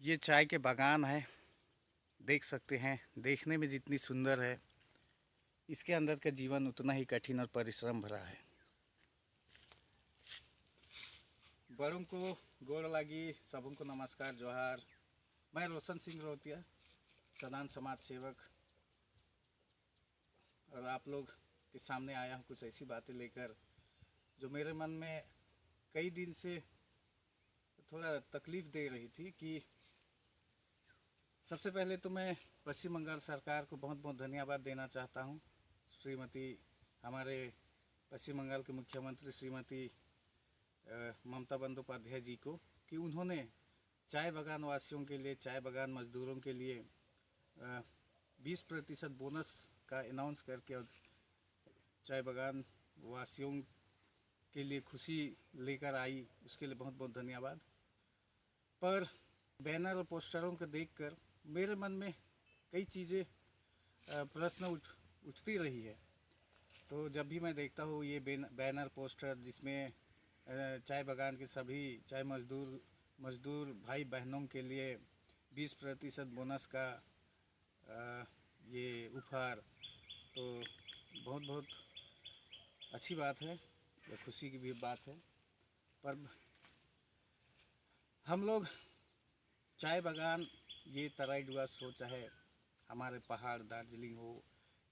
ये चाय के बागान है। देख सकते हैं, देखने में जितनी सुंदर है, इसके अंदर का जीवन उतना ही कठिन और परिश्रम भरा है। बड़ों को गोड़ लागी, सबों को नमस्कार जोहार। मैं रोशन सिंह रोहतिया, सदान समाज सेवक, और आप लोग के सामने आया हूँ कुछ ऐसी बातें लेकर जो मेरे मन में कई दिन से थोड़ा तकलीफ़ दे रही थी। कि सबसे पहले तो मैं पश्चिम बंगाल सरकार को बहुत बहुत धन्यवाद देना चाहता हूँ। श्रीमती हमारे पश्चिम बंगाल के मुख्यमंत्री श्रीमती ममता बंदोपाध्याय जी को, कि उन्होंने चाय बागान वासियों के लिए, चाय बागान मजदूरों के लिए 20% बोनस का अनाउंस करके और चाय बागान वासियों के लिए खुशी लेकर आई, उसके लिए बहुत बहुत धन्यवाद। पर बैनर और पोस्टरों को देखकर मेरे मन में कई चीज़ें प्रश्न उठती रही है। तो जब भी मैं देखता हूँ ये बैनर पोस्टर जिसमें चाय बागान के सभी चाय मजदूर भाई बहनों के लिए 20% बोनस का ये उपहार, तो बहुत बहुत अच्छी बात है, यह खुशी की भी बात है। पर हम लोग चाय बागान, ये तराई डुवर्स हो, चाहे हमारे पहाड़ दार्जिलिंग हो,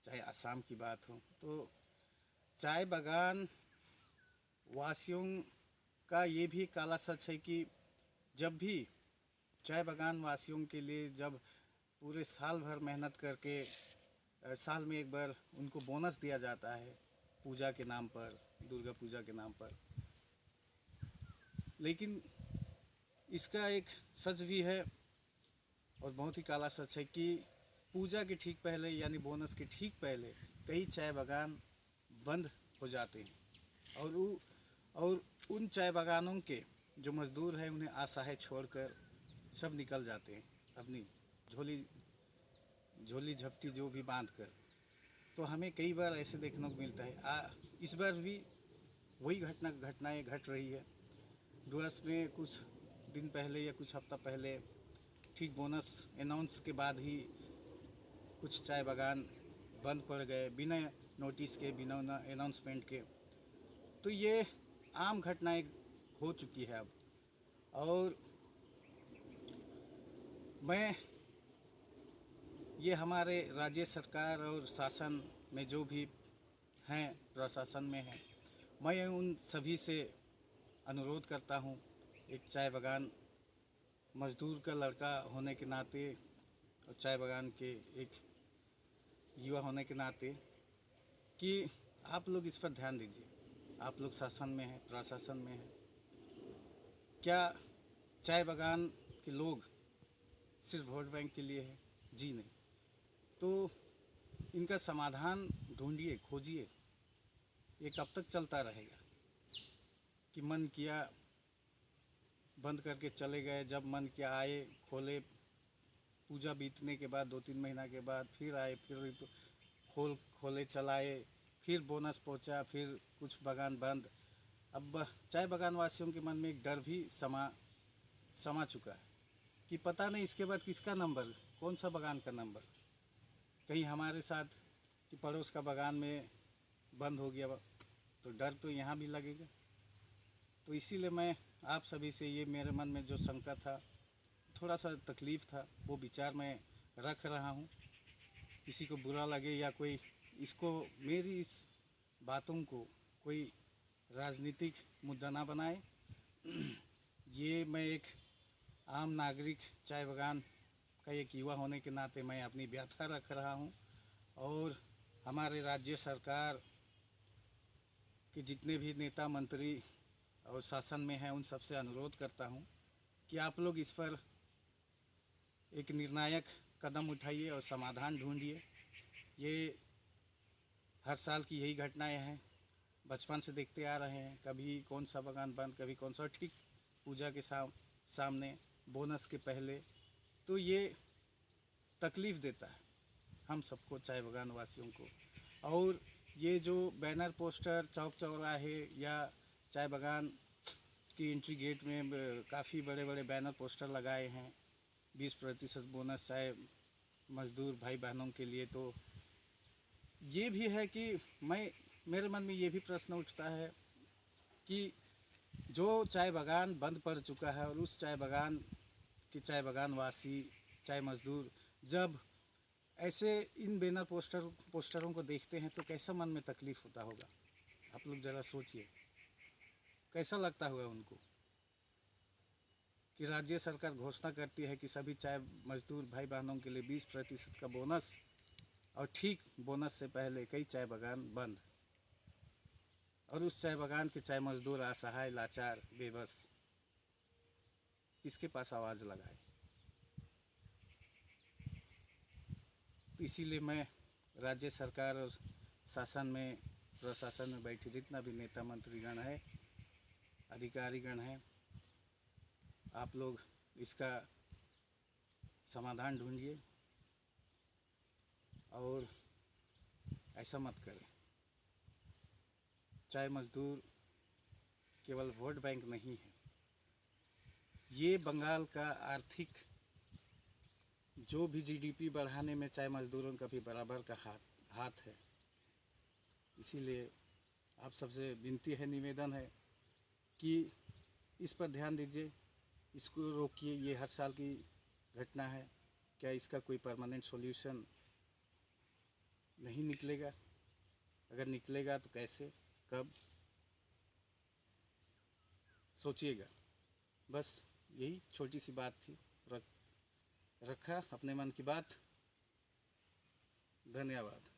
चाहे असम की बात हो, तो चाय बागान वासियों का ये भी काला सच है कि जब भी चाय बागान वासियों के लिए जब पूरे साल भर मेहनत करके साल में एक बार उनको बोनस दिया जाता है पूजा के नाम पर, दुर्गा पूजा के नाम पर, लेकिन इसका एक सच भी है और बहुत ही काला सच है कि पूजा के ठीक पहले यानी बोनस के ठीक पहले कई चाय बागान बंद हो जाते हैं और उन चाय बागानों के जो मज़दूर हैं उन्हें असहाय छोड़कर सब निकल जाते हैं अपनी झोली झपटी जो भी बांध कर। तो हमें कई बार ऐसे देखने को मिलता है। इस बार भी वही घटनाएं घट रही है। डुवर्स में कुछ दिन पहले या कुछ हफ्ता पहले ठीक बोनस अनाउंस के बाद ही कुछ चाय बागान बंद पड़ गए बिना नोटिस के, बिना अनाउंसमेंट के। तो ये आम घटनाएं हो चुकी है अब। और मैं ये हमारे राज्य सरकार और शासन में जो भी हैं, प्रशासन में हैं, मैं उन सभी से अनुरोध करता हूँ, एक चाय बागान मजदूर का लड़का होने के नाते और चाय बागान के एक युवा होने के नाते, कि आप लोग इस पर ध्यान दीजिए। आप लोग शासन में हैं, प्रशासन में हैं, क्या चाय बागान के लोग सिर्फ वोट बैंक के लिए है? जी नहीं। तो इनका समाधान ढूंढिए, खोजिए। ये कब तक चलता रहेगा कि मन किया बंद करके चले गए, जब मन किया आए खोले, पूजा बीतने के बाद 2-3 महीना के बाद फिर आए, फिर खोले चलाए, फिर बोनस पहुंचा, फिर कुछ बागान बंद। अब चाय बागान वासियों के मन में एक डर भी समा चुका है कि पता नहीं इसके बाद किसका नंबर, कौन सा बागान का नंबर, कहीं हमारे साथ कि पड़ोस का बागान में बंद हो गया, तो डर तो यहाँ भी लगेगा। तो इसीलिए मैं आप सभी से, ये मेरे मन में जो शंका था, थोड़ा सा तकलीफ़ था, वो विचार मैं रख रहा हूँ। किसी को बुरा लगे या कोई इसको, मेरी इस बातों को कोई राजनीतिक मुद्दा ना बनाए। ये मैं एक आम नागरिक, चाय बागान का एक युवा होने के नाते मैं अपनी व्यथा रख रहा हूँ। और हमारे राज्य सरकार के जितने भी नेता मंत्री और शासन में हैं, उन सबसे अनुरोध करता हूँ कि आप लोग इस पर एक निर्णायक कदम उठाइए और समाधान ढूंढिए। ये हर साल की यही घटनाएं हैं, बचपन से देखते आ रहे हैं। कभी कौन सा बागान बंद, कभी कौन सा, ठीक पूजा के सामने, बोनस के पहले। तो ये तकलीफ़ देता है हम सबको, चाय बागान वासियों को। और ये जो बैनर पोस्टर चौक चौराहे या चाय बागान की एंट्री गेट में काफ़ी बड़े बड़े बैनर पोस्टर लगाए हैं, 20% बोनस चाहे मज़दूर भाई बहनों के लिए, तो ये भी है कि मेरे मन में ये भी प्रश्न उठता है कि जो चाय बागान बंद पड़ चुका है और उस चाय बागान की चाय बागान वासी, चाय मज़दूर जब ऐसे इन बैनर पोस्टरों को देखते हैं तो कैसा मन में तकलीफ़ होता होगा। आप लोग ज़रा सोचिए, कैसा लगता होगा उनको कि राज्य सरकार घोषणा करती है कि सभी चाय मज़दूर भाई बहनों के लिए 20% का बोनस, और ठीक बोनस से पहले कई चाय बागान बंद, और उस चाय बागान के चाय मज़दूर असहाय, लाचार, बेबस, किसके पास आवाज़ लगाए। इसीलिए मैं राज्य सरकार और शासन में, प्रशासन में बैठे जितना भी नेता मंत्रीगण है, अधिकारीगण हैं, आप लोग इसका समाधान ढूंढिए और ऐसा मत करें। चाय मज़दूर केवल वोट बैंक नहीं है, ये बंगाल का आर्थिक जो भी जीडीपी बढ़ाने में चाय मज़दूरों का भी बराबर का हाथ है। इसीलिए आप सबसे विनती है, निवेदन है कि इस पर ध्यान दीजिए, इसको रोकिए। ये हर साल की घटना है, क्या इसका कोई परमानेंट सॉल्यूशन नहीं निकलेगा? अगर निकलेगा तो कैसे, कब, सोचिएगा। बस यही छोटी सी बात थी, रखा अपने मन की बात। धन्यवाद।